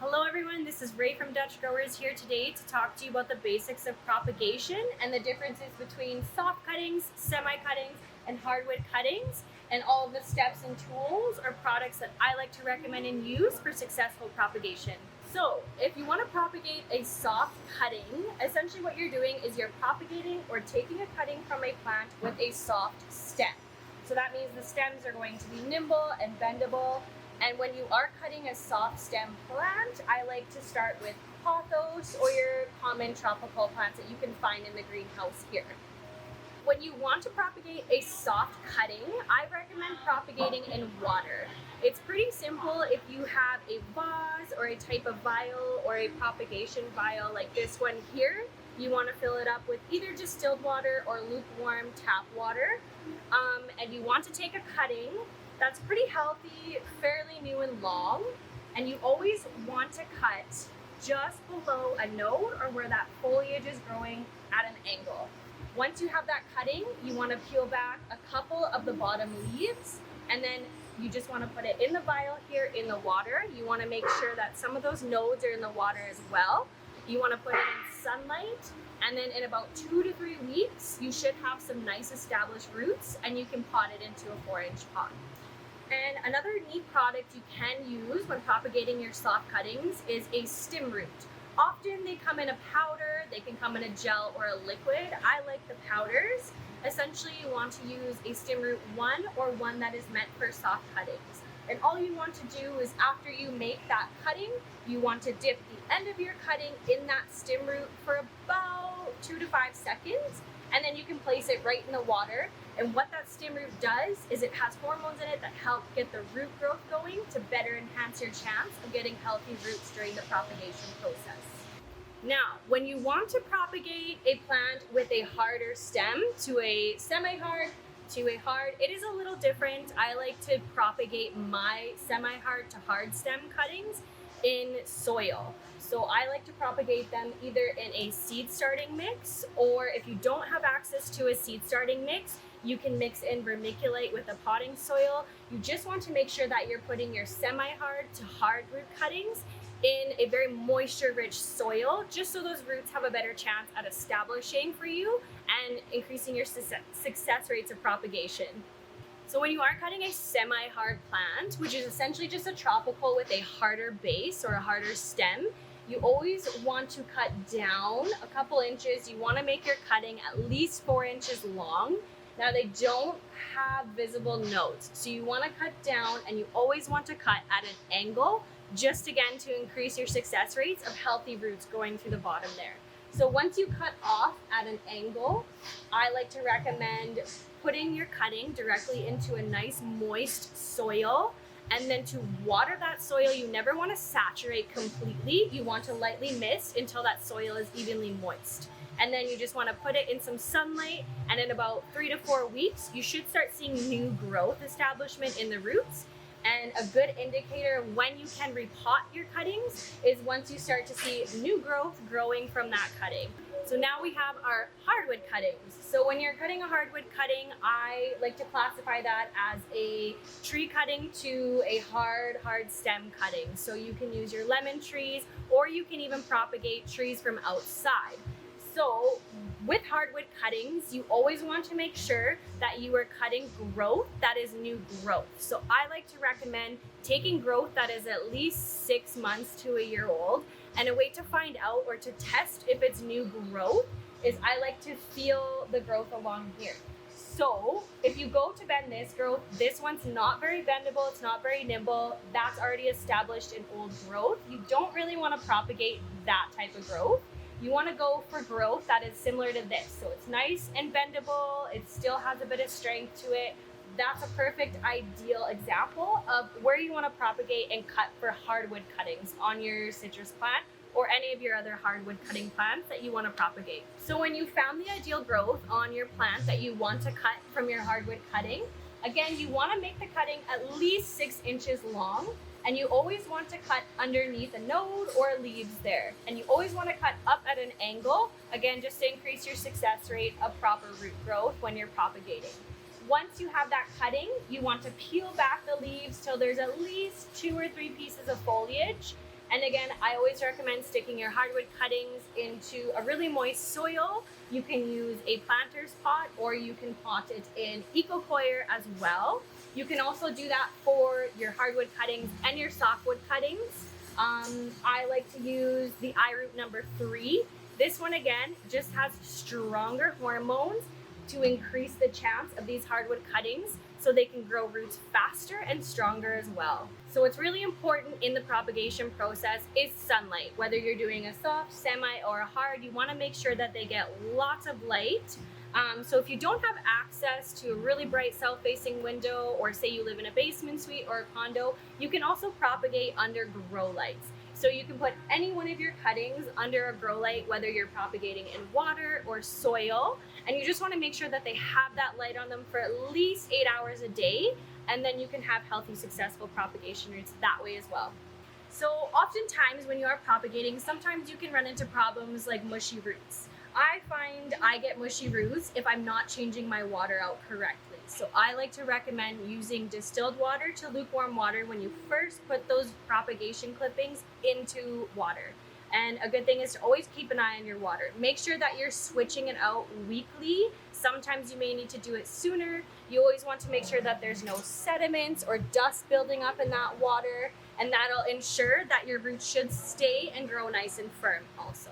Hello everyone, this is Ray from Dutch Growers here today to talk to you about the basics of propagation and the differences between soft cuttings, semi-cuttings, and hardwood cuttings, and all of the steps and tools or products that I like to recommend and use for successful propagation. So, if you want to propagate a soft cutting, essentially what you're doing is you're propagating or taking a cutting from a plant with a soft stem. So that means the stems are going to be nimble and bendable. And when you are cutting a soft stem plant, I like to start with pothos or your common tropical plants that you can find in the greenhouse here. When you want to propagate a soft cutting, I recommend propagating in water. It's pretty simple. If you have a vase or a type of vial or a propagation vial like this one here, you want to fill it up with either distilled water or lukewarm tap water. And you want to take a cutting that's pretty healthy, fairly new and long, and you always want to cut just below a node or where that foliage is growing at an angle. Once you have that cutting, you want to peel back a couple of the bottom leaves, and then you just want to put it in the vial here in the water. You want to make sure that some of those nodes are in the water as well. You want to put it in sunlight, and then in about 2 to 3 weeks, you should have some nice established roots, and you can pot it into a 4-inch pot. And another neat product you can use when propagating your soft cuttings is a stem root. Often they come in a powder, they can come in a gel or a liquid. I like the powders. Essentially you want to use a stem root one or one that is meant for soft cuttings. And all you want to do is after you make that cutting, you want to dip the end of your cutting in that stem root for about 2 to 5 seconds. And then you can place it right in the water. And what that stem root does is it has hormones in it that help get the root growth going to better enhance your chance of getting healthy roots during the propagation process. Now, when you want to propagate a plant with a harder stem to a semi-hard to a hard, it is a little different. I like to propagate my semi-hard to hard stem cuttings in soil. So I like to propagate them either in a seed starting mix, or if you don't have access to a seed starting mix, you can mix in vermiculite with a potting soil. You just want to make sure that you're putting your semi-hard to hard root cuttings in a very moisture-rich soil, just so those roots have a better chance at establishing for you and increasing your success rates of propagation. So when you are cutting a semi-hard plant, which is essentially just a tropical with a harder base or a harder stem, you always want to cut down a couple inches. You want to make your cutting at least 4 inches long. Now they don't have visible nodes, so you want to cut down, and you always want to cut at an angle, just again to increase your success rates of healthy roots going through the bottom there. So once you cut off at an angle, I like to recommend putting your cutting directly into a nice moist soil, and then to water that soil. You never want to saturate completely. You want to lightly mist until that soil is evenly moist. And then you just want to put it in some sunlight, and in about 3 to 4 weeks, you should start seeing new growth establishment in the roots. And a good indicator when you can repot your cuttings is once you start to see new growth growing from that cutting. So now we have our hardwood cuttings. So when you're cutting a hardwood cutting, I like to classify that as a tree cutting to a hard stem cutting. So you can use your lemon trees, or you can even propagate trees from outside. So with hardwood cuttings, you always want to make sure that you are cutting growth that is new growth. So I like to recommend taking growth that is at least 6 months to a year old. And a way to find out or to test if it's new growth is I like to feel the growth along here. So if you go to bend this growth, this one's not very bendable, it's not very nimble, that's already established in old growth. You don't really want to propagate that type of growth. You want to go for growth that is similar to this. So it's nice and bendable, it still has a bit of strength to it. That's a perfect ideal example of where you want to propagate and cut for hardwood cuttings on your citrus plant or any of your other hardwood cutting plants that you want to propagate. So when you found the ideal growth on your plant that you want to cut from your hardwood cutting, again, you want to make the cutting at least 6 inches long. And you always want to cut underneath a node or leaves there. And you always want to cut up at an angle, again, just to increase your success rate of proper root growth when you're propagating. Once you have that cutting, you want to peel back the leaves till there's at least 2 or 3 pieces of foliage. And again, I always recommend sticking your hardwood cuttings into a really moist soil. You can use a planter's pot or you can pot it in eco-coir as well. You can also do that for your hardwood cuttings and your softwood cuttings. I like to use the iRoot number 3. This one again just has stronger hormones to increase the chance of these hardwood cuttings so they can grow roots faster and stronger as well. So what's really important in the propagation process is sunlight. Whether you're doing a soft, semi, or a hard, you want to make sure that they get lots of light. So if you don't have access to a really bright south-facing window, or say you live in a basement suite or a condo, you can also propagate under grow lights. So you can put any one of your cuttings under a grow light, whether you're propagating in water or soil, and you just want to make sure that they have that light on them for at least 8 hours a day, and then you can have healthy, successful propagation roots that way as well. So oftentimes when you are propagating, sometimes you can run into problems like mushy roots. I find I get mushy roots if I'm not changing my water out correctly. So I like to recommend using distilled water to lukewarm water when you first put those propagation clippings into water. And a good thing is to always keep an eye on your water. Make sure that you're switching it out weekly. Sometimes you may need to do it sooner. You always want to make sure that there's no sediments or dust building up in that water, and that'll ensure that your roots should stay and grow nice and firm also.